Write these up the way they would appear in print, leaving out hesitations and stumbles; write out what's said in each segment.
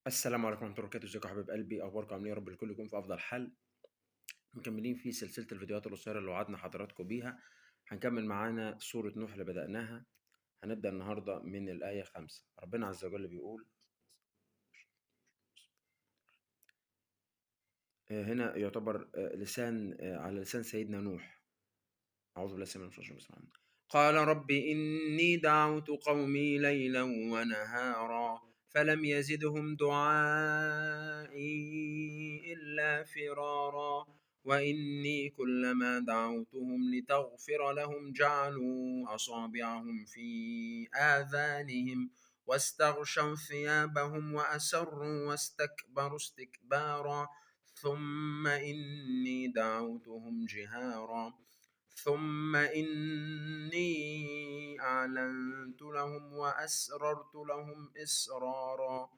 السلام عليكم ورحمة الله وبركاته، ازيكم يا حبايب قلبي، اخباركم عاملين إيه؟ يا رب الكل يكون في افضل حال. مكملين في سلسلة الفيديوهات القصيرة اللي وعدنا حضراتكم بيها. هنكمل معانا سورة نوح اللي بدأناها. هنبدأ النهاردة من الآية 5. ربنا عز وجل بيقول هنا يعتبر لسان على لسان سيدنا نوح. أعوذ بالله السميع العليم من الشيطان الرجيم. قال رب إني دعوت قومي ليلا ونهارا فلم يزدهم دعائي إلا فرارا وإني كلما دعوتهم لتغفر لهم جعلوا أصابعهم في آذانهم واستغشوا ثيابهم وأسروا واستكبروا استكبارا ثم إني دعوتهم جهارا ثم إني أعلنت لهم وأسررت لهم إسرارا.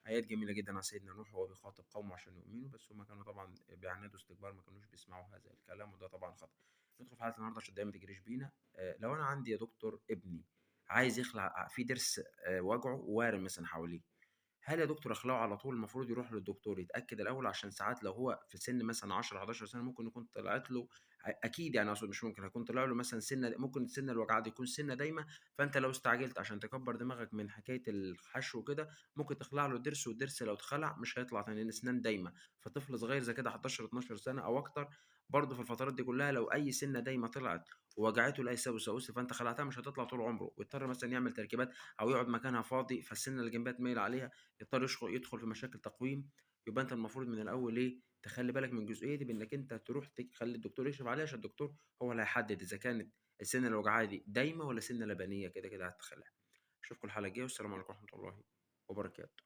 آيات جميلة جدا عن سيدنا نوح وهو بيخاطب قومه عشان يؤمنوا، بس هم كانوا طبعا بيعاندوا استكبار، ما كانوش بيسمعوا هذا الكلام، وده طبعا خطأ. ندخل في حلقة النهارده عشان دايما تجريش بينا. لو أنا عندي يا دكتور ابني عايز يخلع في ضرس وجعه ووارم مثلا حواليه، هل يا دكتور اخلعه على طول؟ المفروض يروح للدكتور يتاكد الاول، عشان ساعات لو هو في سن مثلا 10 11 سنه ممكن يكون طلعت له اكيد، يعني اقصد مش ممكن، هيكون طلع له مثلا سنه، ممكن السنه الوجعه دي يكون سنه دايمه. فانت لو استعجلت عشان تكبر دماغك من حكايه الحشو وكده ممكن تخلع له الضرس، والضرس لو اتخلع مش هيطلع تاني لان اسنان دايمه. فطفل صغير زي كده 11 12 سنه او اكتر، برضه في الفترات دي كلها لو اي سنه دايمه طلعت ووجعته لاي سبب سوس، فانت خلعتها مش هتطلع طول عمره، ويضطر مثلا يعمل تركيبات او يقعد مكانها فاضي، فالسنه اللي جنبها تميل عليها، يضطر يدخل في مشاكل تقويم. يبقى انت المفروض من الاول ايه، تخلي بالك من الجزئيه دي، بانك انت تروح تخلي الدكتور يكشف عليها، عشان الدكتور هو اللي هيحدد اذا كانت السنه اللي وجعها دي دايمه ولا سنه لبنيه كده كده هتخليها. اشوفكم الحلقه الجايه، والسلام عليكم ورحمه الله وبركاته.